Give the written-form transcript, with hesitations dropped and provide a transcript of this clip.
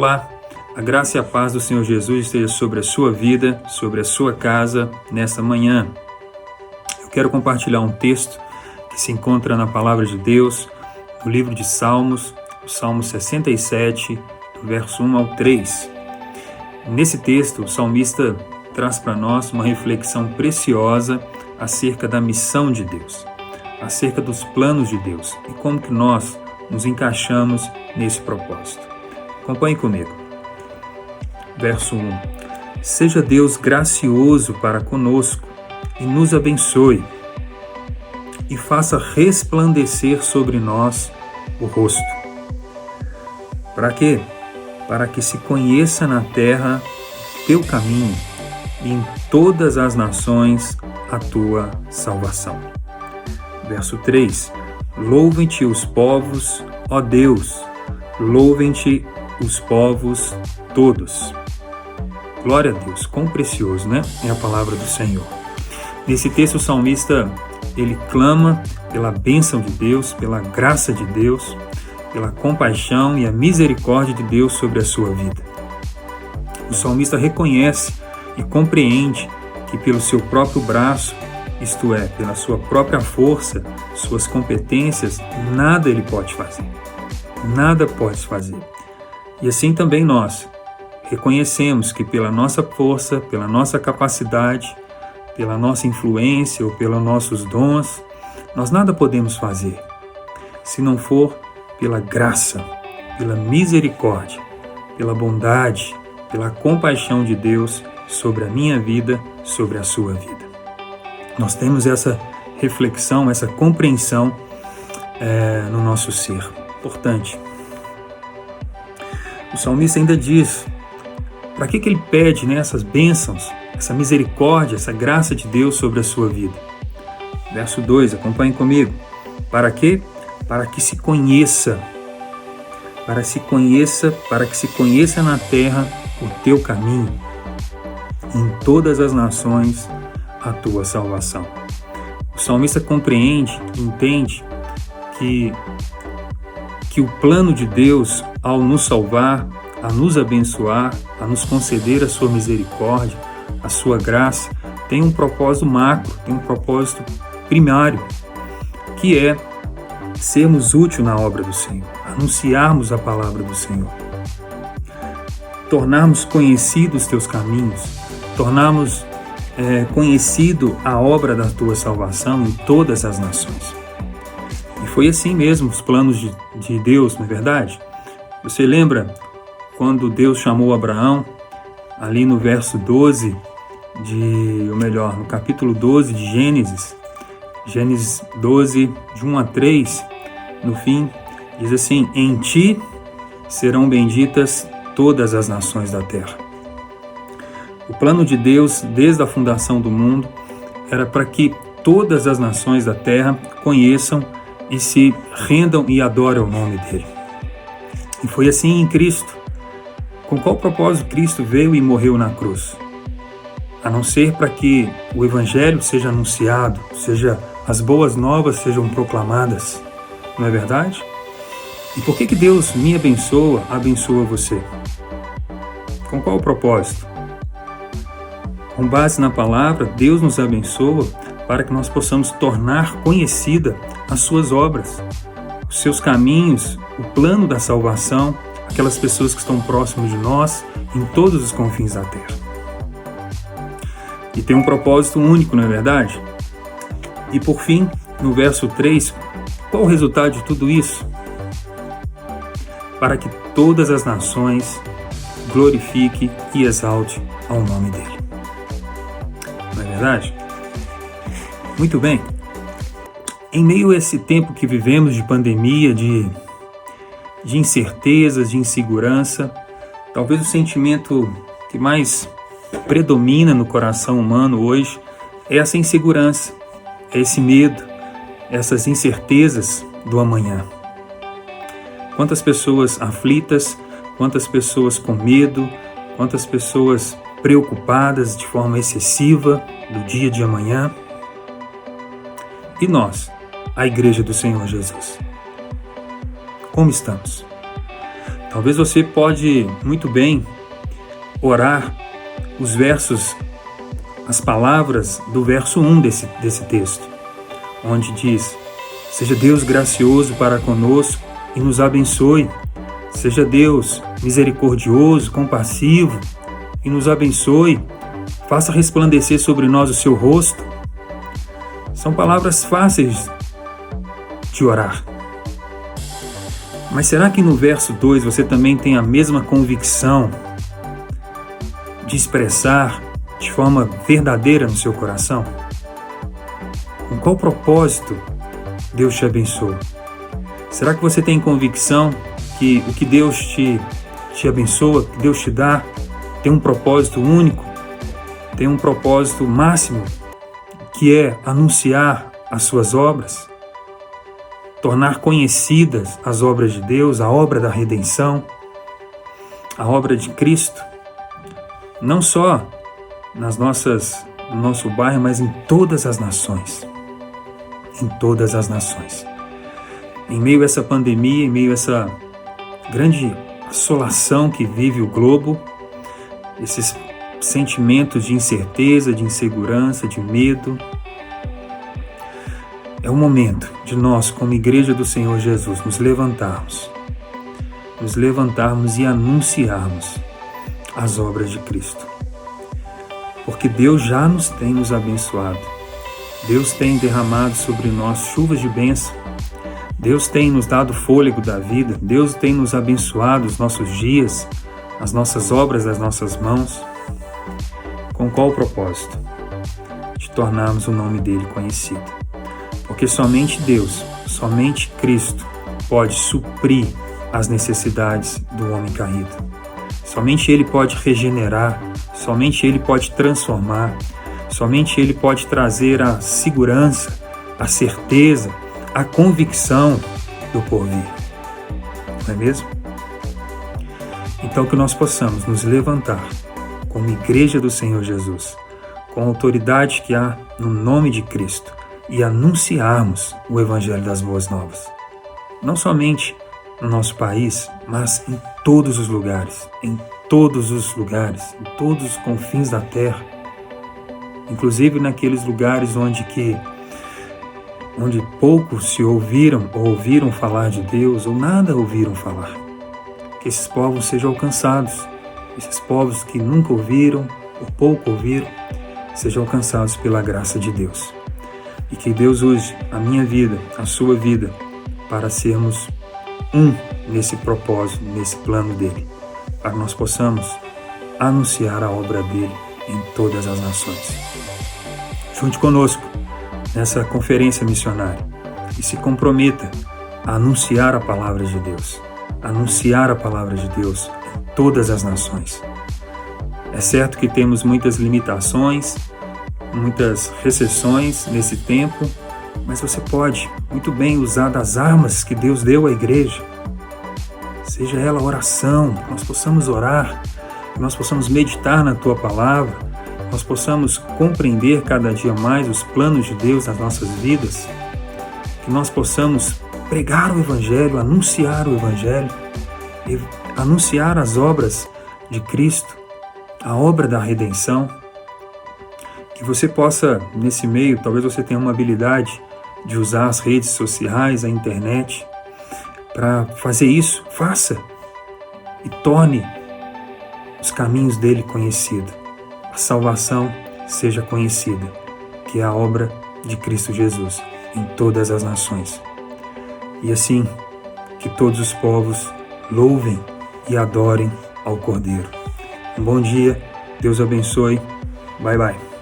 Olá, a graça e a paz do Senhor Jesus esteja sobre a sua vida, sobre a sua casa, nesta manhã. Eu quero compartilhar um texto que se encontra na Palavra de Deus, no livro de Salmos, o Salmo 67, do verso 1 ao 3. Nesse texto, o salmista traz para nós uma reflexão preciosa acerca da missão de Deus, acerca dos planos de Deus e como que nós nos encaixamos nesse propósito. Acompanhe comigo. Verso 1. Seja Deus gracioso para conosco e nos abençoe e faça resplandecer sobre nós o rosto. Para quê? Para que se conheça na terra teu caminho e em todas as nações a tua salvação. Verso 3. Louvem-te os povos, ó Deus, louvem-te os povos todos. Glória a Deus, quão precioso, né? É a palavra do Senhor. Nesse texto o salmista, ele clama pela bênção de Deus, pela graça de Deus, pela compaixão e a misericórdia de Deus sobre a sua vida. O salmista reconhece e compreende que pelo seu próprio braço, isto é, pela sua própria força, suas competências, nada ele pode fazer. Nada pode fazer. E assim também nós reconhecemos que pela nossa força, pela nossa capacidade, pela nossa influência ou pelos nossos dons, nós nada podemos fazer, se não for pela graça, pela misericórdia, pela bondade, pela compaixão de Deus sobre a minha vida, sobre a sua vida. Nós temos essa reflexão, essa compreensão no nosso ser. Importante. O salmista ainda diz, para que ele pede, essas bênçãos, essa misericórdia, essa graça de Deus sobre a sua vida? Verso 2, acompanhe comigo. Para quê? Para que se conheça, para que se conheça na terra o teu caminho, em todas as nações a tua salvação. O salmista compreende, entende que o plano de Deus ao nos salvar, a nos abençoar, a nos conceder a sua misericórdia, a sua graça, tem um propósito macro, tem um propósito primário, que é sermos úteis na obra do Senhor, anunciarmos a palavra do Senhor, tornarmos conhecidos os teus caminhos, tornarmos conhecido a obra da tua salvação em todas as nações. E foi assim mesmo os planos de Deus, não é verdade? Você lembra quando Deus chamou Abraão, ali no verso 12, no capítulo 12 de Gênesis 12, de 1 a 3, no fim, diz assim, em ti serão benditas todas as nações da terra. O plano de Deus, desde a fundação do mundo, era para que todas as nações da terra conheçam e se rendam e adorem o nome dele. E foi assim em Cristo. Com qual propósito Cristo veio e morreu na cruz? A não ser para que o Evangelho seja anunciado, as boas novas sejam proclamadas. Não é verdade? E por que Deus me abençoa você? Com qual propósito? Com base na palavra, Deus nos abençoa para que nós possamos tornar conhecida as suas obras, os seus caminhos, o plano da salvação, aquelas pessoas que estão próximas de nós, em todos os confins da terra. E tem um propósito único, não é verdade? E por fim, no verso 3, qual o resultado de tudo isso? Para que todas as nações glorifiquem e exaltem ao nome dele. Não é verdade? Muito bem. Em meio a esse tempo que vivemos de pandemia, de incertezas, de insegurança, talvez o sentimento que mais predomina no coração humano hoje é essa insegurança, é esse medo, essas incertezas do amanhã. Quantas pessoas aflitas, quantas pessoas com medo, quantas pessoas preocupadas de forma excessiva do dia de amanhã. E nós, a Igreja do Senhor Jesus, como estamos? Talvez você pode muito bem orar as palavras do verso 1 desse texto, onde diz: seja Deus gracioso para conosco e nos abençoe. Seja Deus misericordioso, compassivo e nos abençoe. Faça resplandecer sobre nós o seu rosto. São palavras fáceis de orar. Mas será que no verso 2 você também tem a mesma convicção de expressar de forma verdadeira no seu coração? Com qual propósito Deus te abençoa? Será que você tem convicção que o que Deus te abençoa, que Deus te dá, tem um propósito único, tem um propósito máximo, que é anunciar as suas obras, tornar conhecidas as obras de Deus, a obra da redenção, a obra de Cristo, não só no nosso bairro, mas em todas as nações. Em todas as nações. Em meio a essa pandemia, em meio a essa grande assolação que vive o globo, esses sentimentos de incerteza, de insegurança, de medo, é o momento de nós, como Igreja do Senhor Jesus, nos levantarmos e anunciarmos as obras de Cristo. Porque Deus já tem nos abençoado. Deus tem derramado sobre nós chuvas de bênção. Deus tem nos dado fôlego da vida. Deus tem nos abençoado os nossos dias, as nossas obras das nossas mãos. Com qual propósito? De tornarmos o nome dele conhecido. Porque somente Deus, somente Cristo pode suprir as necessidades do homem caído. Somente Ele pode regenerar, somente Ele pode transformar, somente Ele pode trazer a segurança, a certeza, a convicção do porvir. Não é mesmo? Então que nós possamos nos levantar como Igreja do Senhor Jesus, com a autoridade que há no nome de Cristo, e anunciarmos o Evangelho das Boas Novas. Não somente no nosso país, mas em todos os lugares, em todos os confins da terra, inclusive naqueles lugares onde poucos se ouviram falar de Deus, ou nada ouviram falar. Que esses povos sejam alcançados, esses povos que nunca ouviram, ou pouco ouviram, sejam alcançados pela graça de Deus. E que Deus use a minha vida, a sua vida, para sermos nesse propósito, nesse plano dele, para que nós possamos anunciar a obra dele em todas as nações. Junte conosco nessa conferência missionária e se comprometa a anunciar a palavra de Deus, anunciar a palavra de Deus em todas as nações. É certo que temos muitas limitações, muitas recessões nesse tempo, mas você pode muito bem usar das armas que Deus deu à igreja, seja ela oração, que nós possamos orar, que nós possamos meditar na Tua Palavra, que nós possamos compreender cada dia mais os planos de Deus nas nossas vidas, que nós possamos pregar o Evangelho, anunciar o Evangelho, e anunciar as obras de Cristo, a obra da redenção. Que você possa, nesse meio, talvez você tenha uma habilidade de usar as redes sociais, a internet, para fazer isso. Faça e torne os caminhos dele conhecidos. A salvação seja conhecida, que é a obra de Cristo Jesus em todas as nações. E assim, que todos os povos louvem e adorem ao Cordeiro. Um bom dia, Deus abençoe. Bye, bye.